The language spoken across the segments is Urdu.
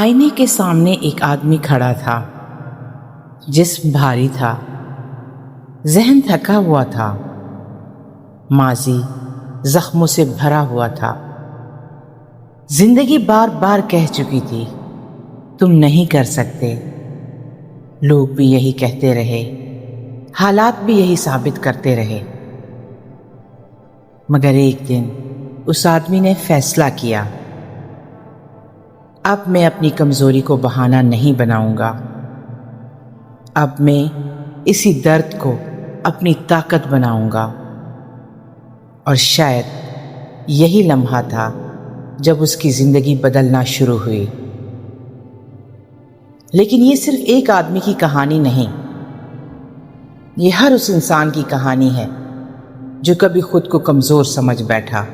آئینے کے سامنے ایک آدمی کھڑا تھا۔ جسم بھاری تھا، ذہن تھکا ہوا تھا، ماضی زخموں سے بھرا ہوا تھا۔ زندگی بار بار کہہ چکی تھی تم نہیں کر سکتے۔ لوگ بھی یہی کہتے رہے، حالات بھی یہی ثابت کرتے رہے، مگر ایک دن اس آدمی نے فیصلہ کیا، اب میں اپنی کمزوری کو بہانہ نہیں بناؤں گا، اب میں اسی درد کو اپنی طاقت بناؤں گا۔ اور شاید یہی لمحہ تھا جب اس کی زندگی بدلنا شروع ہوئی۔ لیکن یہ صرف ایک آدمی کی کہانی نہیں، یہ ہر اس انسان کی کہانی ہے جو کبھی خود کو کمزور سمجھ بیٹھا،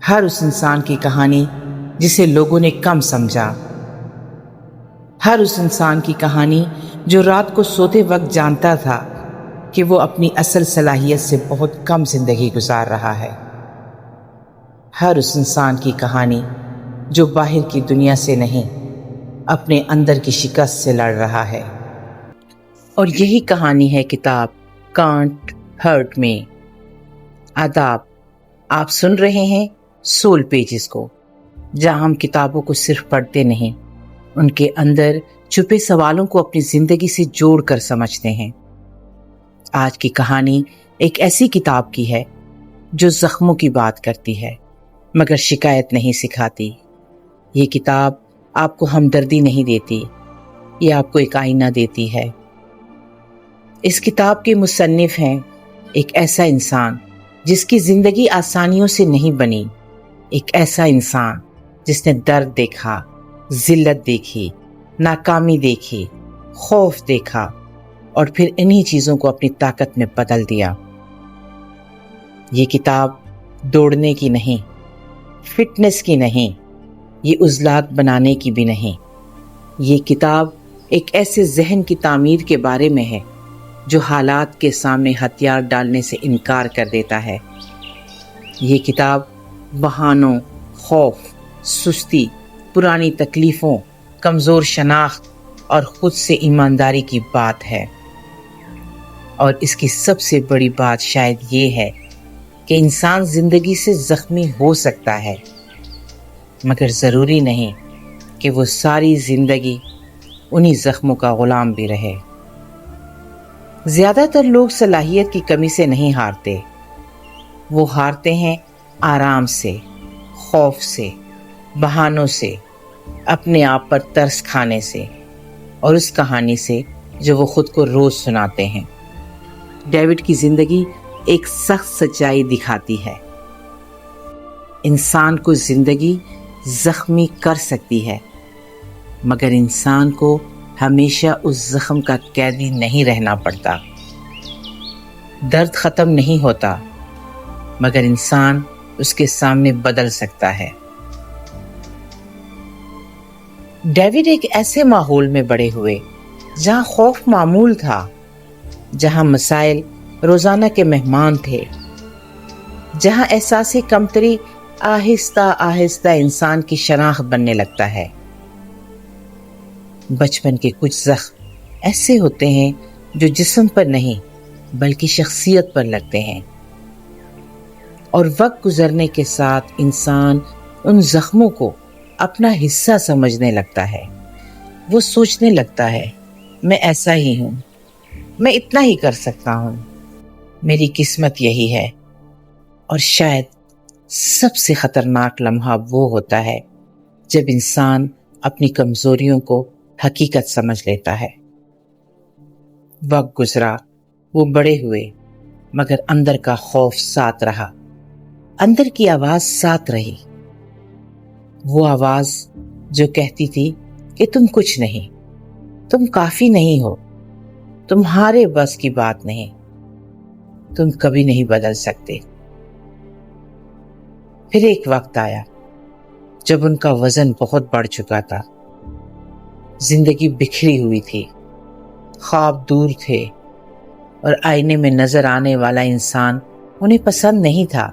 ہر اس انسان کی کہانی جسے لوگوں نے کم سمجھا، ہر اس انسان کی کہانی جو رات کو سوتے وقت جانتا تھا کہ وہ اپنی اصل صلاحیت سے بہت کم زندگی گزار رہا ہے، ہر اس انسان کی کہانی جو باہر کی دنیا سے نہیں اپنے اندر کی شکست سے لڑ رہا ہے۔ اور یہی کہانی ہے کتاب کانٹ ہرٹ میں۔ آداب، آپ سن رہے ہیں سول پیجز کو، جہاں ہم کتابوں کو صرف پڑھتے نہیں، ان کے اندر چھپے سوالوں کو اپنی زندگی سے جوڑ کر سمجھتے ہیں۔ آج کی کہانی ایک ایسی کتاب کی ہے جو زخموں کی بات کرتی ہے مگر شکایت نہیں سکھاتی۔ یہ کتاب آپ کو ہمدردی نہیں دیتی، یہ آپ کو ایک آئینہ دیتی ہے۔ اس کتاب کے مصنف ہیں ایک ایسا انسان جس کی زندگی آسانیوں سے نہیں بنی، ایک ایسا انسان جس نے درد دیکھا، ذلت دیکھی، ناکامی دیکھی، خوف دیکھا اور پھر انہی چیزوں کو اپنی طاقت میں بدل دیا۔ یہ کتاب دوڑنے کی نہیں، فٹنس کی نہیں، یہ عضلات بنانے کی بھی نہیں۔ یہ کتاب ایک ایسے ذہن کی تعمیر کے بارے میں ہے جو حالات کے سامنے ہتھیار ڈالنے سے انکار کر دیتا ہے۔ یہ کتاب بہانوں، خوف، سستی، پرانی تکلیفوں، کمزور شناخت اور خود سے ایمانداری کی بات ہے۔ اور اس کی سب سے بڑی بات شاید یہ ہے کہ انسان زندگی سے زخمی ہو سکتا ہے مگر ضروری نہیں کہ وہ ساری زندگی انہی زخموں کا غلام بھی رہے۔ زیادہ تر لوگ صلاحیت کی کمی سے نہیں ہارتے، وہ ہارتے ہیں آرام سے، خوف سے، بہانوں سے، اپنے آپ پر ترس کھانے سے اور اس کہانی سے جو وہ خود کو روز سناتے ہیں۔ ڈیوڈ کی زندگی ایک سخت سچائی دکھاتی ہے۔ انسان کو زندگی زخمی کر سکتی ہے مگر انسان کو ہمیشہ اس زخم کا قیدی نہیں رہنا پڑتا۔ درد ختم نہیں ہوتا مگر انسان اس کے سامنے بدل سکتا ہے۔ ڈیوڈ ایک ایسے ماحول میں بڑے ہوئے جہاں خوف معمول تھا، جہاں مسائل روزانہ کے مہمان تھے، جہاں احساس کمتری آہستہ آہستہ انسان کی شناخت بننے لگتا ہے۔ بچپن کے کچھ زخم ایسے ہوتے ہیں جو جسم پر نہیں بلکہ شخصیت پر لگتے ہیں، اور وقت گزرنے کے ساتھ انسان ان زخموں کو اپنا حصہ سمجھنے لگتا ہے۔ وہ سوچنے لگتا ہے میں ایسا ہی ہوں، میں اتنا ہی کر سکتا ہوں، میری قسمت یہی ہے۔ اور شاید سب سے خطرناک لمحہ وہ ہوتا ہے جب انسان اپنی کمزوریوں کو حقیقت سمجھ لیتا ہے۔ وقت گزرا، وہ بڑے ہوئے مگر اندر کا خوف ساتھ رہا، اندر کی آواز ساتھ رہی، وہ آواز جو کہتی تھی کہ تم کچھ نہیں، تم کافی نہیں ہو، تمہارے بس کی بات نہیں، تم کبھی نہیں بدل سکتے۔ پھر ایک وقت آیا جب ان کا وزن بہت بڑھ چکا تھا، زندگی بکھری ہوئی تھی، خواب دور تھے اور آئینے میں نظر آنے والا انسان انہیں پسند نہیں تھا۔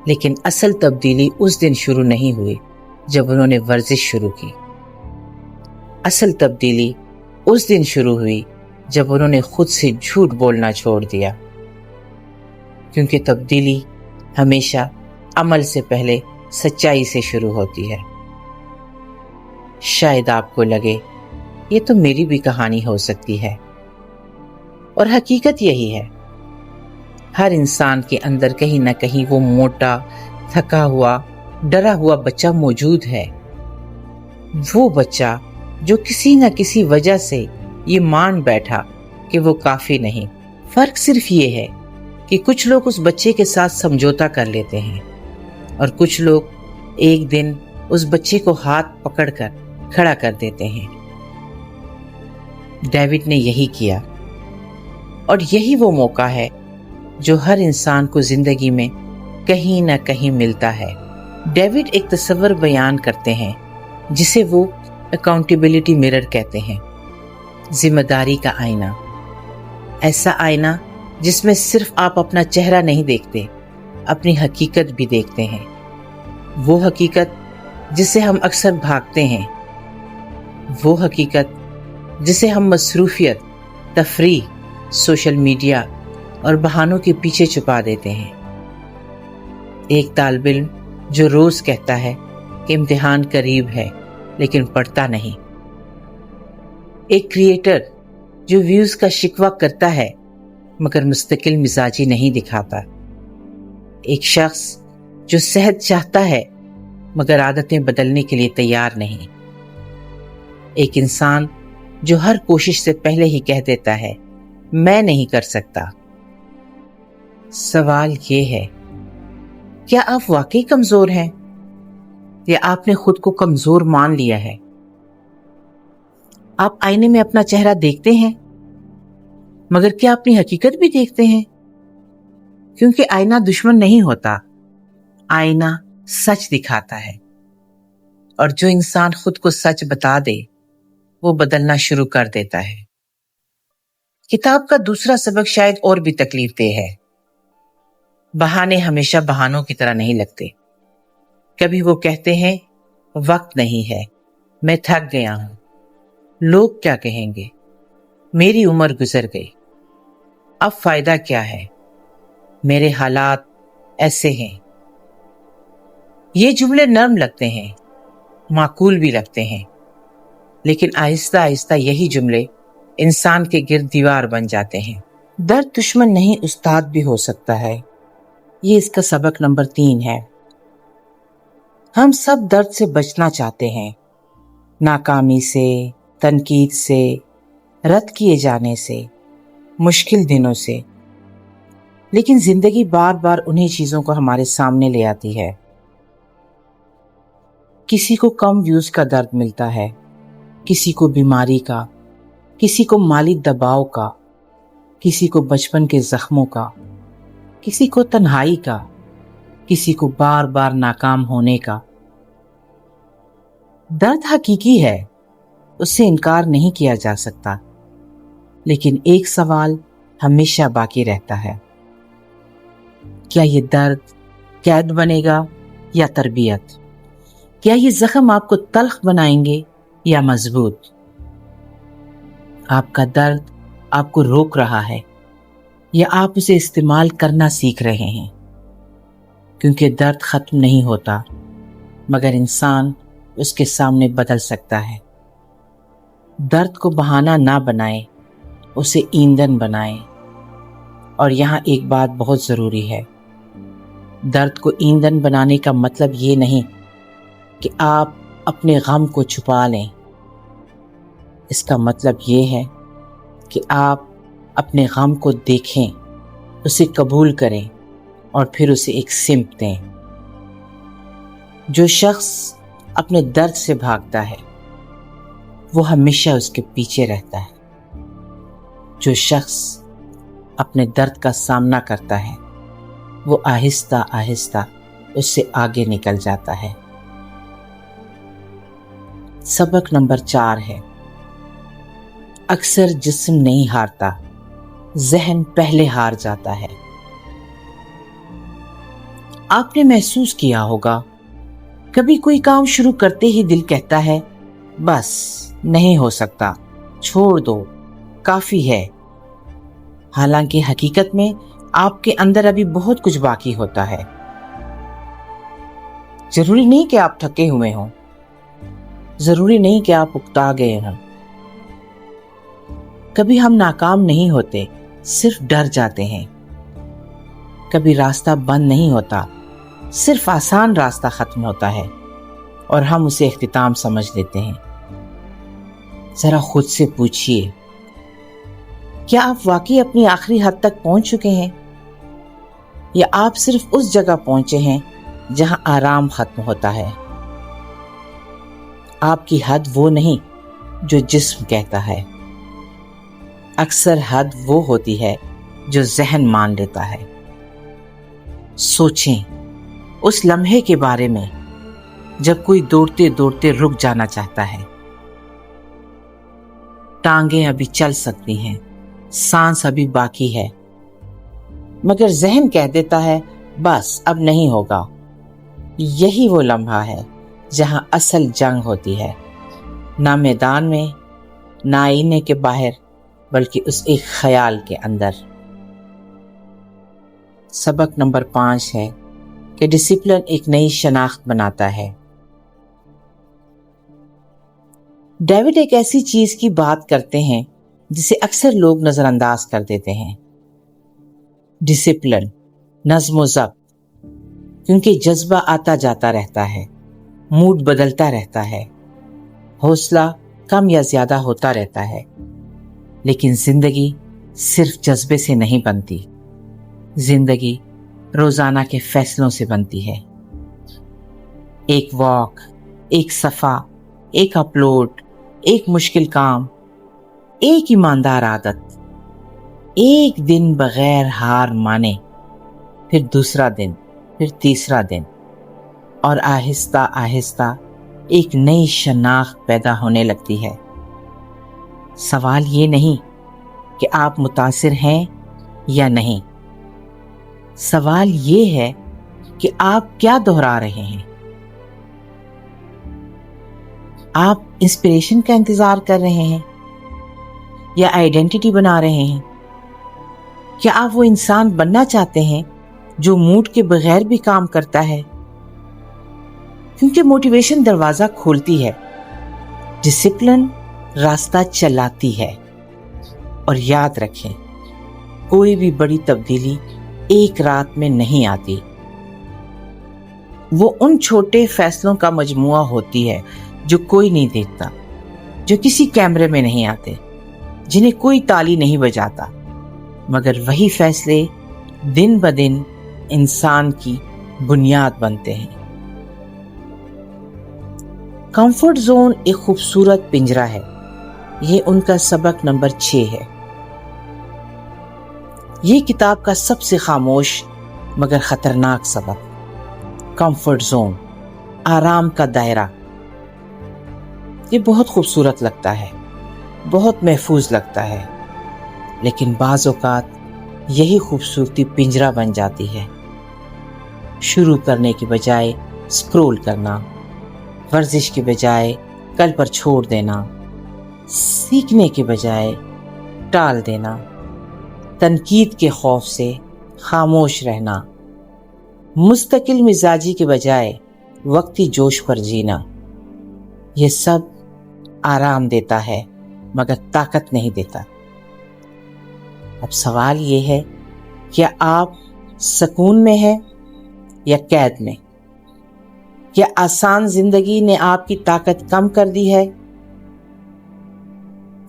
لیکن اصل تبدیلی اس دن شروع نہیں ہوئی جب انہوں نے ورزش شروع کی۔ اصل تبدیلی اس دن شروع ہوئی جب انہوں نے خود سے جھوٹ بولنا چھوڑ دیا، کیونکہ تبدیلی ہمیشہ عمل سے پہلے سچائی سے شروع ہوتی ہے۔ شاید آپ کو لگے یہ تو میری بھی کہانی ہو سکتی ہے، اور حقیقت یہی ہے۔ ہر انسان کے اندر کہیں نہ کہیں وہ موٹا، تھکا ہوا، ڈرا ہوا بچہ موجود ہے، وہ بچہ جو کسی نہ کسی وجہ سے یہ مان بیٹھا کہ وہ کافی نہیں۔ فرق صرف یہ ہے کہ کچھ لوگ اس بچے کے ساتھ سمجھوتا کر لیتے ہیں، اور کچھ لوگ ایک دن اس بچے کو ہاتھ پکڑ کر کھڑا کر دیتے ہیں۔ ڈیوڈ نے یہی کیا، اور یہی وہ موقع ہے جو ہر انسان کو زندگی میں کہیں نہ کہیں ملتا ہے۔ ڈیوڈ ایک تصور بیان کرتے ہیں جسے وہ اکاؤنٹیبلٹی مرر کہتے ہیں، ذمہ داری کا آئینہ۔ ایسا آئینہ جس میں صرف آپ اپنا چہرہ نہیں دیکھتے، اپنی حقیقت بھی دیکھتے ہیں، وہ حقیقت جس سے ہم اکثر بھاگتے ہیں، وہ حقیقت جسے ہم مصروفیت، تفریح، سوشل میڈیا اور بہانوں کے پیچھے چھپا دیتے ہیں۔ ایک طالب علم جو روز کہتا ہے کہ امتحان قریب ہے لیکن پڑھتا نہیں۔ ایک کریٹر جو ویوز کا شکوہ کرتا ہے مگر مستقل مزاجی نہیں دکھاتا۔ ایک شخص جو صحت چاہتا ہے مگر عادتیں بدلنے کے لیے تیار نہیں۔ ایک انسان جو ہر کوشش سے پہلے ہی کہہ دیتا ہے میں نہیں کر سکتا۔ سوال یہ ہے، کیا آپ واقعی کمزور ہیں یا آپ نے خود کو کمزور مان لیا ہے؟ آپ آئینے میں اپنا چہرہ دیکھتے ہیں مگر کیا اپنی حقیقت بھی دیکھتے ہیں؟ کیونکہ آئینہ دشمن نہیں ہوتا، آئینہ سچ دکھاتا ہے، اور جو انسان خود کو سچ بتا دے وہ بدلنا شروع کر دیتا ہے۔ کتاب کا دوسرا سبق شاید اور بھی تکلیف دہ ہے۔ بہانے ہمیشہ بہانوں کی طرح نہیں لگتے۔ کبھی وہ کہتے ہیں وقت نہیں ہے، میں تھک گیا ہوں، لوگ کیا کہیں گے، میری عمر گزر گئی، اب فائدہ کیا ہے، میرے حالات ایسے ہیں۔ یہ جملے نرم لگتے ہیں، معقول بھی لگتے ہیں، لیکن آہستہ آہستہ یہی جملے انسان کے گرد دیوار بن جاتے ہیں۔ درد دشمن نہیں استاد بھی ہو سکتا ہے، یہ اس کا سبق نمبر 3 ہے۔ ہم سب درد سے بچنا چاہتے ہیں، ناکامی سے، تنقید سے، رد کیے جانے سے، مشکل دنوں سے، لیکن زندگی بار بار انہی چیزوں کو ہمارے سامنے لے آتی ہے۔ کسی کو کم ویوز کا درد ملتا ہے، کسی کو بیماری کا، کسی کو مالی دباؤ کا، کسی کو بچپن کے زخموں کا، کسی کو تنہائی کا، کسی کو بار بار ناکام ہونے کا۔ درد حقیقی ہے، اس سے انکار نہیں کیا جا سکتا، لیکن ایک سوال ہمیشہ باقی رہتا ہے، کیا یہ درد قید بنے گا یا تربیت؟ کیا یہ زخم آپ کو تلخ بنائیں گے یا مضبوط؟ آپ کا درد آپ کو روک رہا ہے یا آپ اسے استعمال کرنا سیکھ رہے ہیں؟ کیونکہ درد ختم نہیں ہوتا، مگر انسان اس کے سامنے بدل سکتا ہے۔ درد کو بہانہ نہ بنائیں، اسے ایندھن بنائیں۔ اور یہاں ایک بات بہت ضروری ہے، درد کو ایندھن بنانے کا مطلب یہ نہیں کہ آپ اپنے غم کو چھپا لیں۔ اس کا مطلب یہ ہے کہ آپ اپنے غم کو دیکھیں، اسے قبول کریں اور پھر اسے ایک سمت دیں۔ جو شخص اپنے درد سے بھاگتا ہے وہ ہمیشہ اس کے پیچھے رہتا ہے۔ جو شخص اپنے درد کا سامنا کرتا ہے وہ آہستہ آہستہ اس سے آگے نکل جاتا ہے۔ سبق نمبر 4 ہے، اکثر جسم نہیں ہارتا، ذہن پہلے ہار جاتا ہے۔ آپ نے محسوس کیا ہوگا کبھی کوئی کام شروع کرتے ہی دل کہتا ہے بس نہیں ہو سکتا، چھوڑ دو، کافی ہے۔ حالانکہ حقیقت میں آپ کے اندر ابھی بہت کچھ باقی ہوتا ہے۔ ضروری نہیں کہ آپ تھکے ہوئے ہوں، ضروری نہیں کہ آپ اکتا گئے ہوں۔ کبھی ہم ناکام نہیں ہوتے، صرف ڈر جاتے ہیں۔ کبھی راستہ بند نہیں ہوتا، صرف آسان راستہ ختم ہوتا ہے اور ہم اسے اختتام سمجھ لیتے ہیں۔ ذرا خود سے پوچھئے، کیا آپ واقعی اپنی آخری حد تک پہنچ چکے ہیں، یا آپ صرف اس جگہ پہنچے ہیں جہاں آرام ختم ہوتا ہے؟ آپ کی حد وہ نہیں جو جسم کہتا ہے، اکثر حد وہ ہوتی ہے جو ذہن مان لیتا ہے۔ سوچیں اس لمحے کے بارے میں جب کوئی دوڑتے دوڑتے رک جانا چاہتا ہے۔ ٹانگیں ابھی چل سکتی ہیں، سانس ابھی باقی ہے، مگر ذہن کہہ دیتا ہے بس اب نہیں ہوگا۔ یہی وہ لمحہ ہے جہاں اصل جنگ ہوتی ہے، نہ میدان میں، نہ آئینے کے باہر، بلکہ اس ایک خیال کے اندر۔ سبق نمبر 5 ہے کہ ڈسپلن ایک نئی شناخت بناتا ہے۔ ڈیوڈ ایک ایسی چیز کی بات کرتے ہیں جسے اکثر لوگ نظر انداز کر دیتے ہیں، ڈسپلن، نظم و ضبط، کیونکہ جذبہ آتا جاتا رہتا ہے، موڈ بدلتا رہتا ہے، حوصلہ کم یا زیادہ ہوتا رہتا ہے، لیکن زندگی صرف جذبے سے نہیں بنتی، زندگی روزانہ کے فیصلوں سے بنتی ہے۔ ایک واک، ایک صفحہ، ایک اپلوڈ، ایک مشکل کام، ایک ایماندار عادت، ایک دن بغیر ہار مانے، پھر دوسرا دن، پھر تیسرا دن، اور آہستہ آہستہ ایک نئی شناخت پیدا ہونے لگتی ہے۔ سوال یہ نہیں کہ آپ متاثر ہیں یا نہیں، سوال یہ ہے کہ آپ کیا دہرا رہے ہیں۔ آپ انسپریشن کا انتظار کر رہے ہیں یا آئیڈینٹی بنا رہے ہیں؟ کیا آپ وہ انسان بننا چاہتے ہیں جو موڈ کے بغیر بھی کام کرتا ہے؟ کیونکہ موٹیویشن دروازہ کھولتی ہے، ڈسپلن راستہ چلاتی ہے۔ اور یاد رکھیں، کوئی بھی بڑی تبدیلی ایک رات میں نہیں آتی، وہ ان چھوٹے فیصلوں کا مجموعہ ہوتی ہے جو کوئی نہیں دیکھتا، جو کسی کیمرے میں نہیں آتے، جنہیں کوئی تالی نہیں بجاتا، مگر وہی فیصلے دن بدن انسان کی بنیاد بنتے ہیں۔ کمفرٹ زون ایک خوبصورت پنجرہ ہے، یہ ان کا سبق نمبر 6 ہے۔ یہ کتاب کا سب سے خاموش مگر خطرناک سبق، کمفرٹ زون، آرام کا دائرہ۔ یہ بہت خوبصورت لگتا ہے، بہت محفوظ لگتا ہے، لیکن بعض اوقات یہی خوبصورتی پنجرہ بن جاتی ہے۔ شروع کرنے کی بجائے سکرول کرنا، ورزش کے بجائے کل پر چھوڑ دینا، سیکھنے کے بجائے ٹال دینا، تنقید کے خوف سے خاموش رہنا، مستقل مزاجی کے بجائے وقتی جوش پر جینا، یہ سب آرام دیتا ہے مگر طاقت نہیں دیتا۔ اب سوال یہ ہے، کیا آپ سکون میں ہیں یا قید میں؟ کیا آسان زندگی نے آپ کی طاقت کم کر دی ہے؟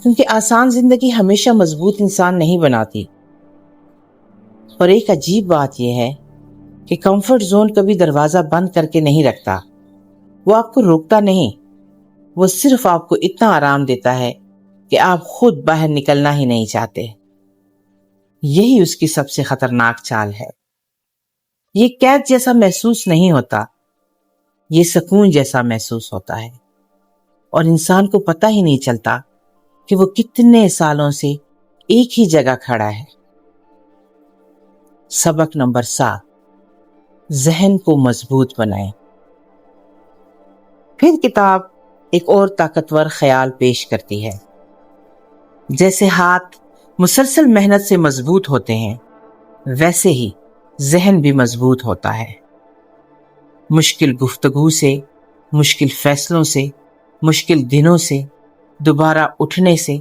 کیونکہ آسان زندگی ہمیشہ مضبوط انسان نہیں بناتی۔ اور ایک عجیب بات یہ ہے کہ کمفرٹ زون کبھی دروازہ بند کر کے نہیں رکھتا، وہ آپ کو روکتا نہیں، وہ صرف آپ کو اتنا آرام دیتا ہے کہ آپ خود باہر نکلنا ہی نہیں چاہتے۔ یہی اس کی سب سے خطرناک چال ہے۔ یہ قید جیسا محسوس نہیں ہوتا، یہ سکون جیسا محسوس ہوتا ہے، اور انسان کو پتہ ہی نہیں چلتا کہ وہ کتنے سالوں سے ایک ہی جگہ کھڑا ہے۔ سبق نمبر 7، ذہن کو مضبوط بنائیں۔ پھر کتاب ایک اور طاقتور خیال پیش کرتی ہے، جیسے ہاتھ مسلسل محنت سے مضبوط ہوتے ہیں ویسے ہی ذہن بھی مضبوط ہوتا ہے۔ مشکل گفتگو سے، مشکل فیصلوں سے، مشکل دنوں سے، دوبارہ اٹھنے سے،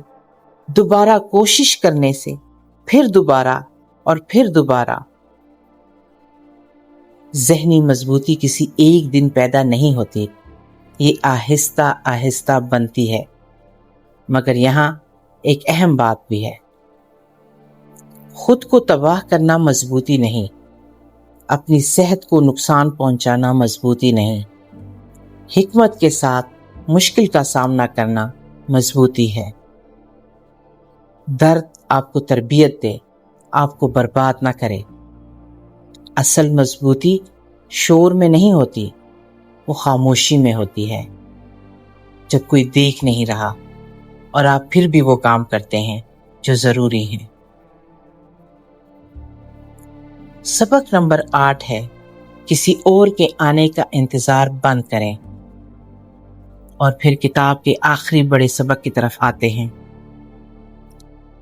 دوبارہ کوشش کرنے سے، پھر دوبارہ اور پھر دوبارہ۔ ذہنی مضبوطی کسی ایک دن پیدا نہیں ہوتی، یہ آہستہ آہستہ بنتی ہے۔ مگر یہاں ایک اہم بات بھی ہے، خود کو تباہ کرنا مضبوطی نہیں، اپنی صحت کو نقصان پہنچانا مضبوطی نہیں، حکمت کے ساتھ مشکل کا سامنا کرنا مضبوطی ہے۔ درد آپ کو تربیت دے، آپ کو برباد نہ کرے۔ اصل مضبوطی شور میں نہیں ہوتی، وہ خاموشی میں ہوتی ہے، جب کوئی دیکھ نہیں رہا اور آپ پھر بھی وہ کام کرتے ہیں جو ضروری ہیں۔ سبق نمبر 8 ہے، کسی اور کے آنے کا انتظار بند کریں۔ اور پھر کتاب کے آخری بڑے سبق کی طرف آتے ہیں۔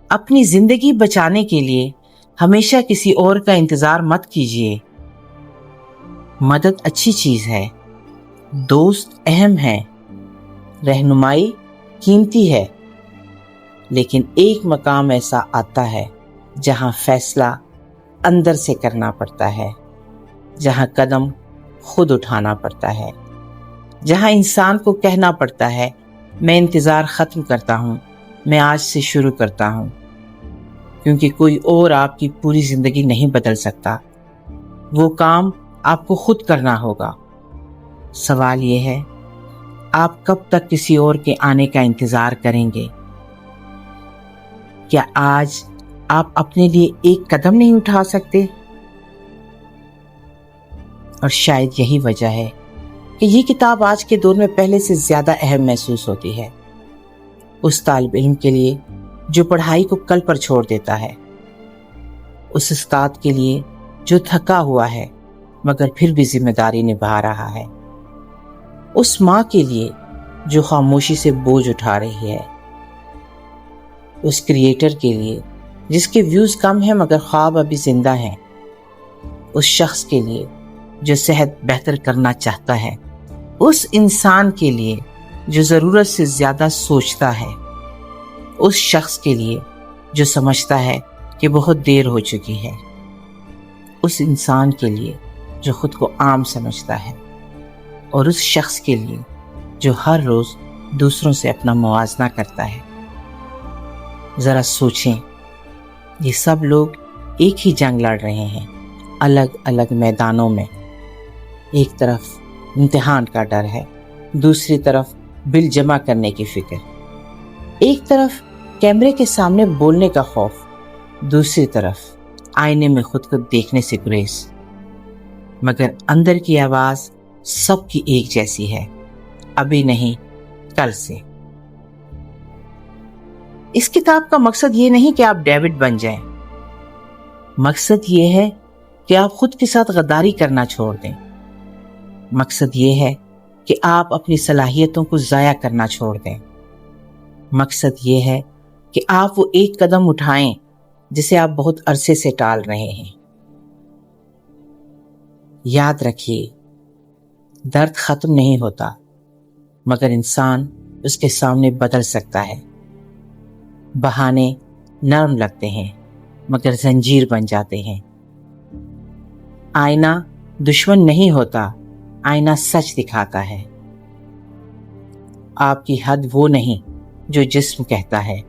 اپنی زندگی بچانے کے لیے ہمیشہ کسی اور کا انتظار مت کیجیے۔ مدد اچھی چیز ہے، دوست اہم ہے، رہنمائی قیمتی ہے، لیکن ایک مقام ایسا آتا ہے جہاں فیصلہ اندر سے کرنا پڑتا ہے، جہاں قدم خود اٹھانا پڑتا ہے، جہاں انسان کو کہنا پڑتا ہے میں انتظار ختم کرتا ہوں، میں آج سے شروع کرتا ہوں، کیونکہ کوئی اور آپ کی پوری زندگی نہیں بدل سکتا، وہ کام آپ کو خود کرنا ہوگا۔ سوال یہ ہے، آپ کب تک کسی اور کے آنے کا انتظار کریں گے؟ کیا آج آپ اپنے لیے ایک قدم نہیں اٹھا سکتے؟ اور شاید یہی وجہ ہے کہ یہ کتاب آج کے دور میں پہلے سے زیادہ اہم محسوس ہوتی ہے، اس طالب علم کے لیے جو پڑھائی کو کل پر چھوڑ دیتا ہے، اس استاد کے لیے جو تھکا ہوا ہے مگر پھر بھی ذمہ داری نبھا رہا ہے، اس ماں کے لیے جو خاموشی سے بوجھ اٹھا رہی ہے، اس کریٹر کے لیے جس کے ویوز کم ہیں مگر خواب ابھی زندہ ہیں، اس شخص کے لیے جو صحت بہتر کرنا چاہتا ہے، اس انسان کے لیے جو ضرورت سے زیادہ سوچتا ہے، اس شخص کے لیے جو سمجھتا ہے کہ بہت دیر ہو چکی ہے، اس انسان کے لیے جو خود کو عام سمجھتا ہے، اور اس شخص کے لیے جو ہر روز دوسروں سے اپنا موازنہ کرتا ہے۔ ذرا سوچیں، یہ سب لوگ ایک ہی جنگ لڑ رہے ہیں، الگ الگ میدانوں میں۔ ایک طرف امتحان کا ڈر ہے، دوسری طرف بل جمع کرنے کی فکر، ایک طرف کیمرے کے سامنے بولنے کا خوف، دوسری طرف آئینے میں خود کو دیکھنے سے گریز، مگر اندر کی آواز سب کی ایک جیسی ہے، ابھی نہیں، کل سے۔ اس کتاب کا مقصد یہ نہیں کہ آپ ڈیوڈ بن جائیں، مقصد یہ ہے کہ آپ خود کے ساتھ غداری کرنا چھوڑ دیں، مقصد یہ ہے کہ آپ اپنی صلاحیتوں کو ضائع کرنا چھوڑ دیں، مقصد یہ ہے کہ آپ وہ ایک قدم اٹھائیں جسے آپ بہت عرصے سے ٹال رہے ہیں۔ یاد رکھیے، درد ختم نہیں ہوتا مگر انسان اس کے سامنے بدل سکتا ہے۔ بہانے نرم لگتے ہیں مگر زنجیر بن جاتے ہیں۔ آئینہ دشمن نہیں ہوتا، آئینہ سچ دکھاتا ہے۔ آپ کی حد وہ نہیں جو جسم کہتا ہے،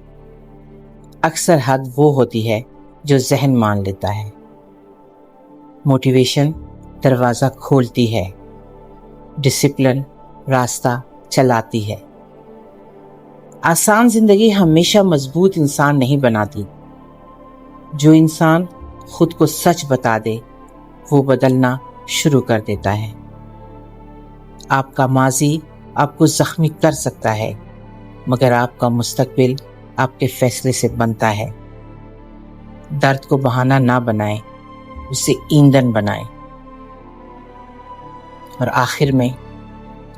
اکثر حد وہ ہوتی ہے جو ذہن مان لیتا ہے۔ موٹیویشن دروازہ کھولتی ہے، ڈسپلن راستہ چلاتی ہے۔ آسان زندگی ہمیشہ مضبوط انسان نہیں بناتی۔ جو انسان خود کو سچ بتا دے وہ بدلنا شروع کر دیتا ہے۔ آپ کا ماضی آپ کو زخمی کر سکتا ہے مگر آپ کا مستقبل آپ کے فیصلے سے بنتا ہے۔ درد کو بہانہ نہ بنائیں، اسے ایندھن بنائیں۔ اور آخر میں